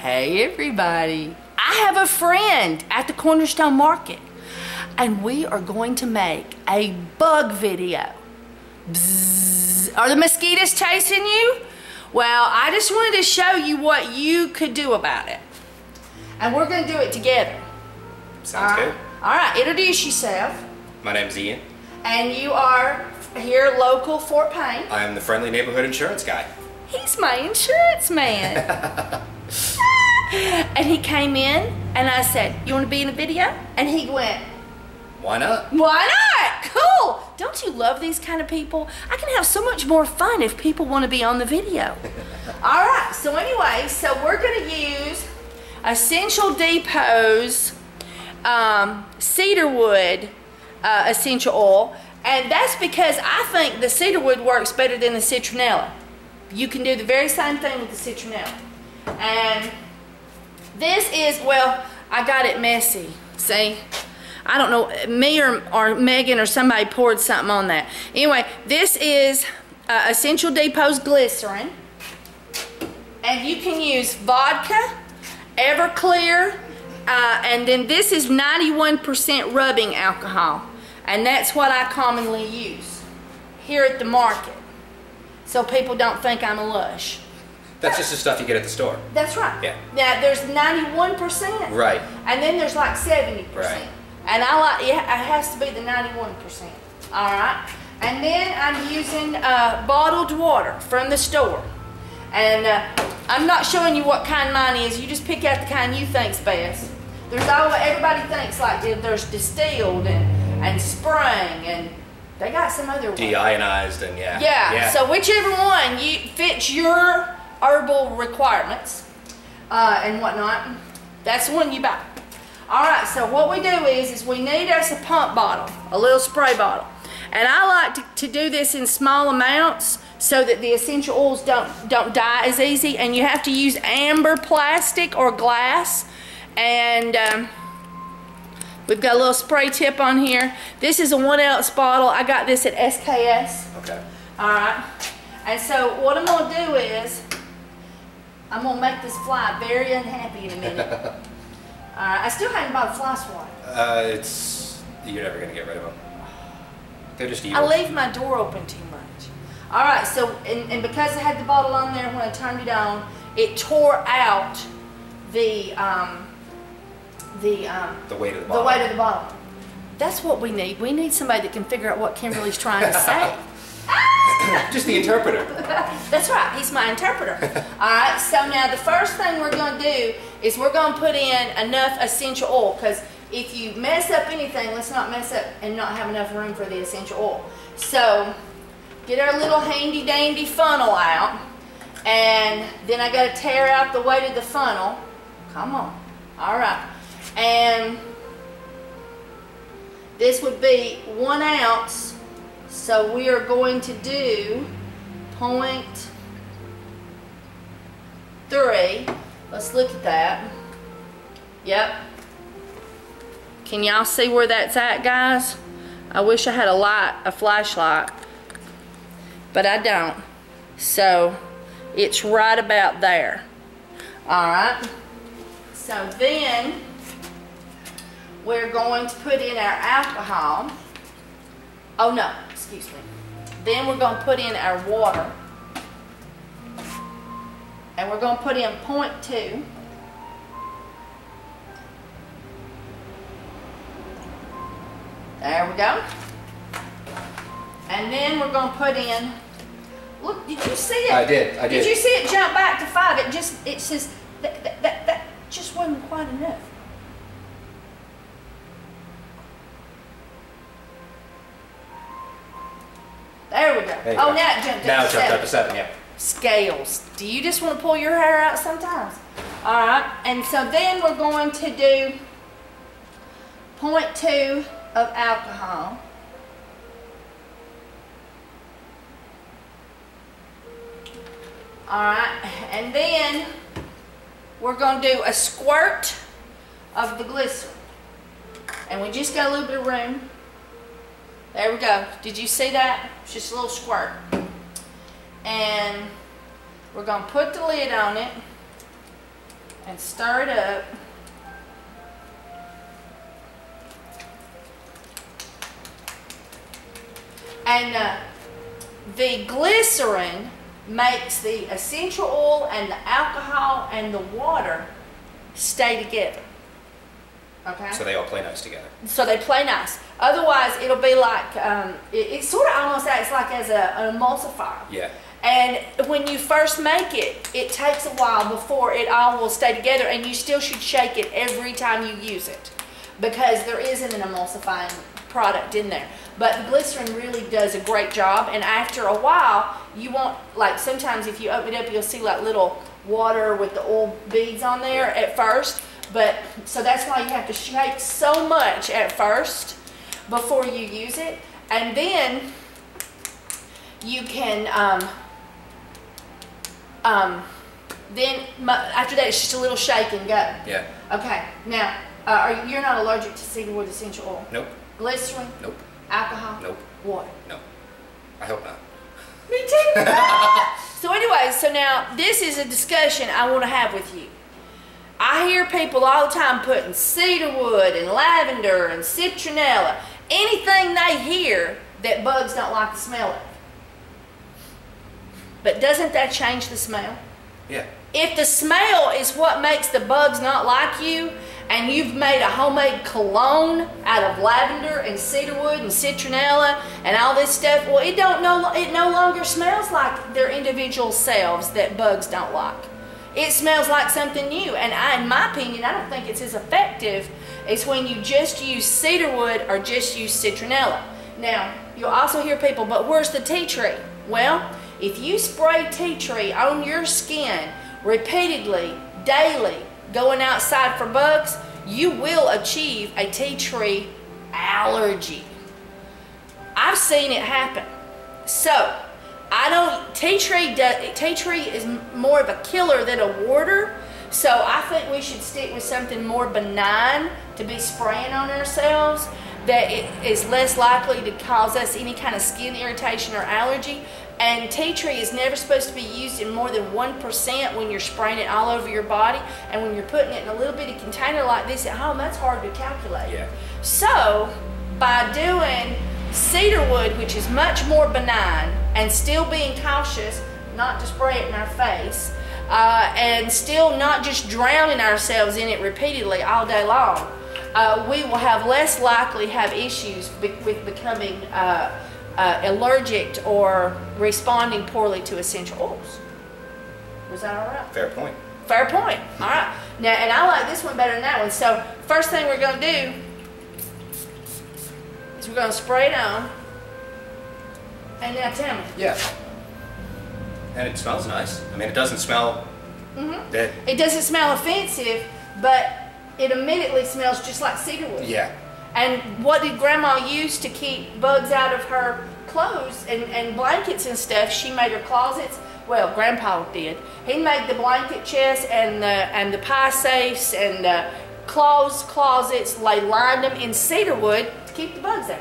Hey everybody, I have a friend at the Cornerstone Market and we are going to make a bug video. Bzzz. Are the mosquitoes chasing you? Well, I just wanted to show you what you could do about it. And we're going to do it together. Sounds good. Alright, introduce yourself. My name's Ian. And you are here local Fort Payne. I am the friendly neighborhood insurance guy. He's my insurance man. And he came in and I said, you want to be in the video? And he went, why not? Why not? Cool. Don't you love these kind of people? I can have so much more fun if people want to be on the video. All right, so anyway, so we're going to use Essential Depot's cedarwood essential oil. And that's because I think the cedarwood works better than the citronella. You can do the very same thing with the citronella. And this is, well, I got it messy. See? I don't know, me or Megan or somebody poured something on that. Anyway, this is Essential Depot's glycerin. And you can use vodka, Everclear, and then this is 91% rubbing alcohol. And that's what I commonly use here at the market. So people don't think I'm a lush. That's just the stuff you get at the store. That's right. Yeah. Now there's 91%. Right. And then there's like 70%. Right. And I like, yeah, it has to be the 91%. All right. And then I'm using bottled water from the store. And I'm not showing you what kind mine is. You just pick out the kind you think's best. There's all, everybody thinks like there's distilled and spring and they got some other one. Deionized and yeah. Yeah. So whichever one fits your herbal requirements and whatnot, that's the one you buy. Alright, so what we do is we need us a pump bottle, a little spray bottle. And I like to do this in small amounts so that the essential oils don't die as easy. And you have to use amber plastic or glass. And we've got a little spray tip on here. This is a 1 ounce bottle. I got this at SKS. Okay. Alright. And so what I'm going to do is I'm going to make this fly very unhappy in a minute. Alright, I still haven't bought a fly swatter. You're never going to get rid of them. They're just evil. I leave my door open too much. Alright, so, and because I had the bottle on there when I turned it on, it tore out the weight of the bottle. The weight of the bottle. That's what we need. We need somebody that can figure out what Kimberly's trying to say. Just the interpreter. That's right, he's my interpreter. Alright, so now the first thing we're going to do is we're going to put in enough essential oil, because if you mess up anything, let's not mess up and not have enough room for the essential oil. So get our little handy dandy funnel out, and then I got to tear out the weight of the funnel. Come on. Alright, and this would be 1 ounce. So we are going to do 0.3. Let's look at that. Yep. Can y'all see where that's at, guys? I wish I had a flashlight, but I don't. So it's right about there. All right. So then we're going to put in our alcohol. Oh no, excuse me. Then we're going to put in our water. And we're going to put in 0.2. There we go. And then we're going to put in, look, did you see it? I did. Did you see it jump back to 5? It says, that just wasn't quite enough. There we go. Oh, now it jumped up to 7. Now it jumped up to 7, yeah. Scales. Do you just want to pull your hair out sometimes? Alright, and so then we're going to do 0.2 of alcohol. Alright, and then we're going to do a squirt of the glycerin. And we just got a little bit of room. There we go. Did you see that? It's just a little squirt. And we're going to put the lid on it. and stir it up. And the glycerin makes the essential oil and the alcohol and the water stay together. Okay? So they all play nice together. So they play nice. Otherwise, it'll be like, it sort of almost acts like as an emulsifier. Yeah. And when you first make it, it takes a while before it all will stay together, and you still should shake it every time you use it because there isn't an emulsifying product in there. But the glycerin really does a great job, and after a while, you won't, like sometimes if you open it up, you'll see like little water with the oil beads on there at first. But so that's why you have to shake so much at first before you use it, and then you can then after that it's just a little shake and go. Yeah. Okay. Now, you're not allergic to cedarwood essential oil? Nope. Glycerin? Nope. Alcohol? Nope. Water? No. I hope not. Me too. So anyway, so now this is a discussion I want to have with you. I hear people all the time putting cedarwood and lavender and citronella, anything they hear that bugs don't like the smell of. But doesn't that change the smell? Yeah. If the smell is what makes the bugs not like you, and you've made a homemade cologne out of lavender and cedarwood and citronella and all this stuff, well, it no longer smells like their individual selves that bugs don't like. It smells like something new, and in my opinion, I don't think it's as effective as when you just use cedarwood or just use citronella. Now, you'll also hear people, but where's the tea tree? Well, if you spray tea tree on your skin repeatedly, daily, going outside for bugs, you will achieve a tea tree allergy. I've seen it happen. So, tea tree is more of a killer than a warder, so I think we should stick with something more benign to be spraying on ourselves that it is less likely to cause us any kind of skin irritation or allergy. And tea tree is never supposed to be used in more than 1% when you're spraying it all over your body, and when you're putting it in a little bitty container like this at home, that's hard to calculate. Yeah. So, by doing cedarwood, which is much more benign, and still being cautious not to spray it in our face, and still not just drowning ourselves in it repeatedly all day long, we will have less likely have issues with becoming allergic or responding poorly to essential oils. Was that all right? Fair point. Fair point. All right. Now, and I like this one better than that one. So, first thing we're going to do is we're going to spray it on. And now tell me. Yeah. And it smells nice. I mean, it doesn't smell dead. It doesn't smell offensive, but it immediately smells just like cedarwood. Yeah. And what did Grandma use to keep bugs out of her clothes and blankets and stuff? She made her closets. Well, Grandpa did. He made the blanket chest and the pie safes and the closets. They lined them in cedarwood to keep the bugs out.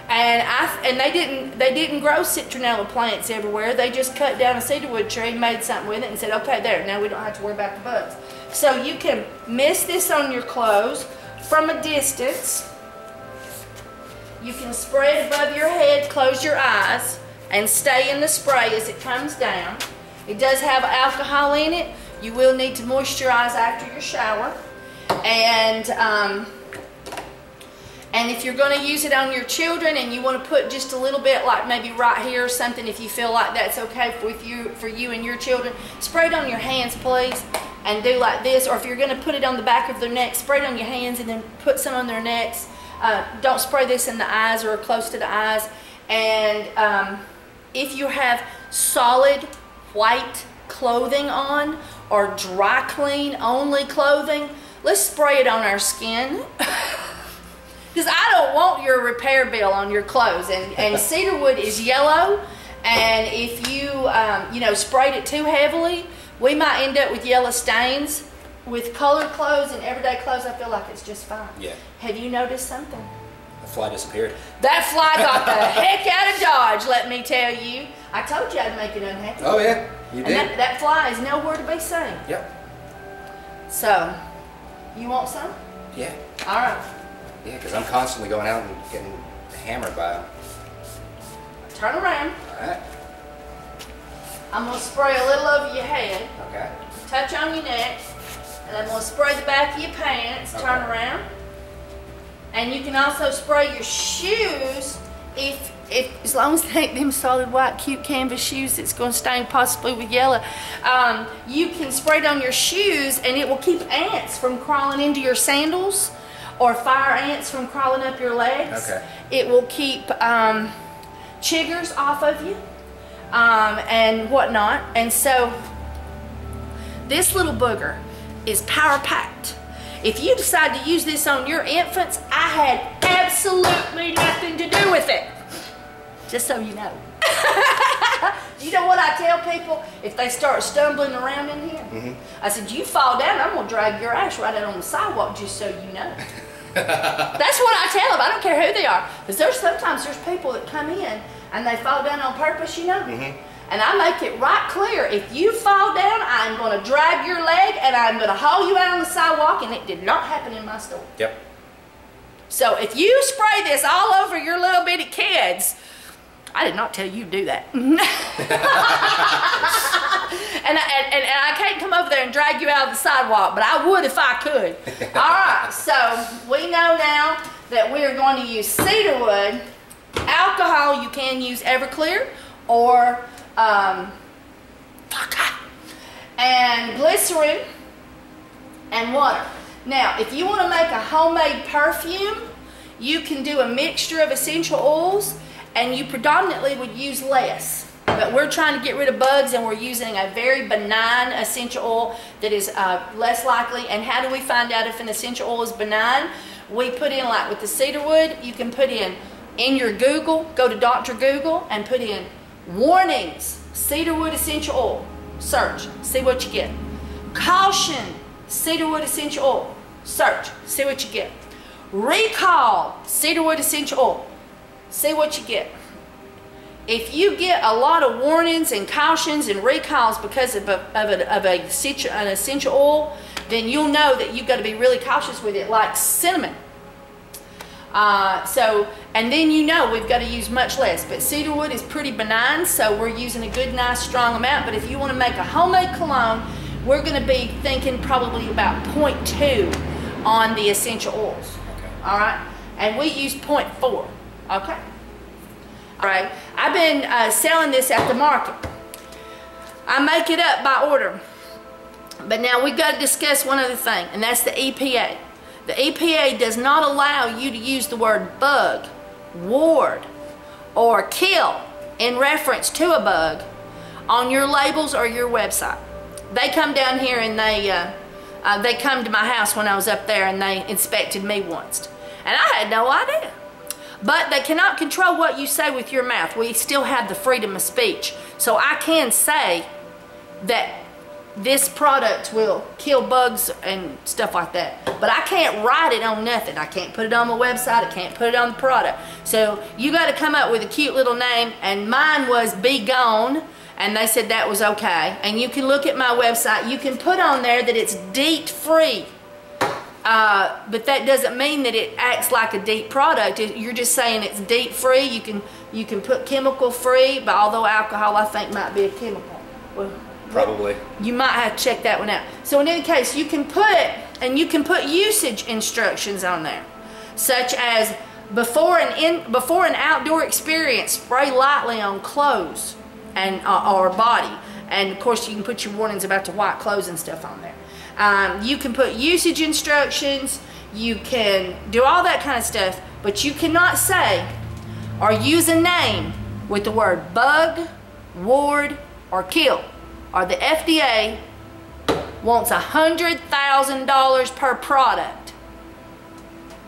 And they didn't grow citronella plants everywhere. They just cut down a cedarwood tree, made something with it, and said, "Okay, there. Now we don't have to worry about the bugs." So you can mist this on your clothes from a distance. You can spray it above your head, close your eyes, and stay in the spray as it comes down. It does have alcohol in it. You will need to moisturize after your shower. And if you're going to use it on your children and you want to put just a little bit, like maybe right here or something, if you feel like that's okay for you and your children, spray it on your hands, please, and do like this. Or if you're going to put it on the back of their neck, spray it on your hands and then put some on their necks. Don't spray this in the eyes or close to the eyes. And if you have solid white clothing on or dry clean only clothing, let's spray it on our skin. Because I don't want your repair bill on your clothes. And cedarwood is yellow. And if you, sprayed it too heavily, we might end up with yellow stains. With colored clothes and everyday clothes, I feel like it's just fine. Yeah. Have you noticed something? The fly disappeared. That fly got the heck out of Dodge, let me tell you. I told you I'd make it unhappy. Oh, yeah. You did. And that fly is nowhere to be seen. Yep. So, you want some? Yeah. All right. Yeah, because I'm constantly going out and getting hammered by them. Turn around. All right. I'm going to spray a little over your head. Okay. Touch on your neck. And I'm going to spray the back of your pants. Okay. Turn around. And you can also spray your shoes if as long as they ain't them solid white cute canvas shoes that's going to stain possibly with yellow. You can spray it on your shoes and it will keep ants from crawling into your sandals or fire ants from crawling up your legs. Okay. It will keep chiggers off of you and whatnot. And so this little booger is power packed. If you decide to use this on your infants, I had absolutely nothing to do with it. Just so you know. You know what I tell people if they start stumbling around in here? Mm-hmm. I said, you fall down, I'm going to drag your ass right out on the sidewalk just so you know. That's what I tell them. I don't care who they are. Because sometimes there's people that come in and they fall down on purpose, you know. Mm-hmm. And I make it right clear, if you fall down, I'm going to drag your leg and I'm going to haul you out on the sidewalk, and it did not happen in my store. Yep. So if you spray this all over your little bitty kids, I did not tell you to do that. and I can't come over there and drag you out of the sidewalk, but I would if I could. All right, so we know now that we are going to use cedarwood. Alcohol, you can use Everclear or and glycerin and water. Now, if you want to make a homemade perfume, you can do a mixture of essential oils, and you predominantly would use less. But we're trying to get rid of bugs, and we're using a very benign essential oil that is less likely. And how do we find out if an essential oil is benign? We put in, like with the cedarwood, you can put in your Google, go to Dr. Google and put in warnings, cedarwood essential oil. Search, see what you get. Caution, cedarwood essential oil. Search, see what you get. Recall, cedarwood essential oil. See what you get. If you get a lot of warnings and cautions and recalls because of an essential oil, then you'll know that you've got to be really cautious with it, like cinnamon. And then you know we've got to use much less. But cedarwood is pretty benign, so we're using a good, nice, strong amount. But if you want to make a homemade cologne, we're going to be thinking probably about 0.2 on the essential oils. Okay. All right? And we use 0.4. Okay? All right. I've been selling this at the market. I make it up by order. But now we've got to discuss one other thing, and that's the EPA. The EPA does not allow you to use the word bug, ward, or kill in reference to a bug on your labels or your website. They come down here and they come to my house when I was up there, and they inspected me once. And I had no idea. But they cannot control what you say with your mouth. We still have the freedom of speech. So I can say that this product will kill bugs and stuff like that. But I can't write it on nothing. I can't put it on my website. I can't put it on the product. So you got to come up with a cute little name. And mine was Be Gone. And they said that was okay. And you can look at my website. You can put on there that it's DEET free. But that doesn't mean that it acts like a DEET product. You're just saying it's DEET free. You can put chemical free, but although alcohol I think might be a chemical. Well, probably. You might have to check that one out. So in any case, you can put usage instructions on there, such as before an outdoor experience, spray lightly on clothes and or body. And of course, you can put your warnings about the white clothes and stuff on there. You can put usage instructions, you can do all that kind of stuff, but you cannot say or use a name with the word bug, ward, or kill, or the FDA wants $100,000 per product.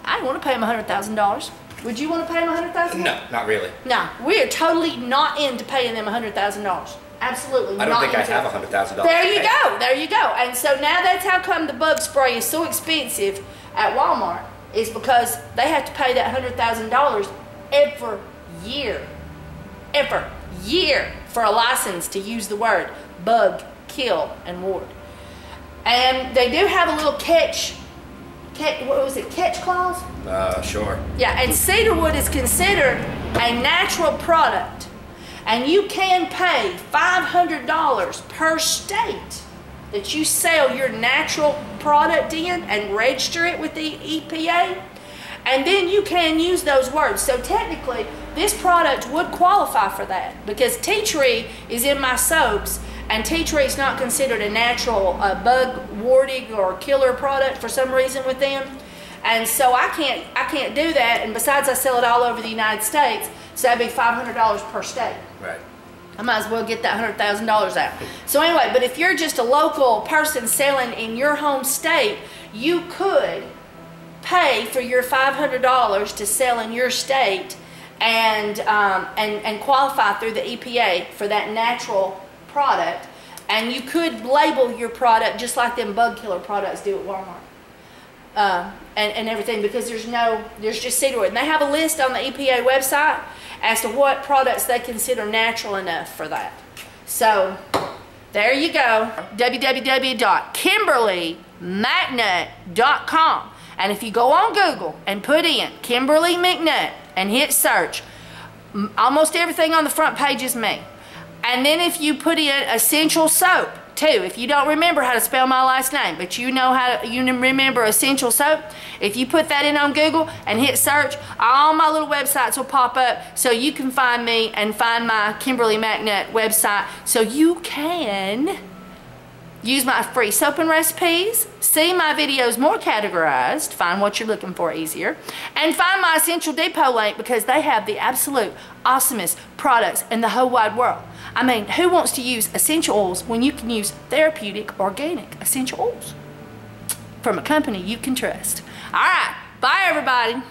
I don't want to pay them $100,000. Would you want to pay them $100,000? No, not really. No, we are totally not into paying them $100,000. Absolutely not. I don't think I have $100,000. There you go. There you go. And so now that's how come the bug spray is so expensive at Walmart, is because they have to pay that $100,000 every year. Every year for a license to use the word bug, kill, and ward. And they do have a little catch what was it, catch clause? Sure. Yeah, and cedarwood is considered a natural product. And you can pay $500 per state that you sell your natural product in and register it with the EPA. And then you can use those words. So technically, this product would qualify for that because tea tree is in my soaps, and tea tree is not considered a natural bug warding or killer product for some reason with them. And so I can't do that. And besides, I sell it all over the United States, so that'd be $500 per state. Right. I might as well get that $100,000 out. So anyway, but if you're just a local person selling in your home state, you could pay for your $500 to sell in your state and qualify through the EPA for that natural product. And you could label your product just like them bug killer products do at Walmart. And everything, because there's just cedarwood. And they have a list on the EPA website as to what products they consider natural enough for that. So there you go, www.kimberlymcnut.com. And if you go on Google and put in Kimberly McNutt and hit search, almost everything on the front page is me. And then if you put in essential soap too, if you don't remember how to spell my last name, but you remember essential soap, if you put that in on Google and hit search, all my little websites will pop up so you can find me and find my Kimberly McNutt website so you can use my free soap and recipes, see my videos more categorized, find what you're looking for easier, and find my Essential Depot link because they have the absolute awesomest products in the whole wide world. I mean, who wants to use essential oils when you can use therapeutic, organic essential oils from a company you can trust? All right, bye everybody.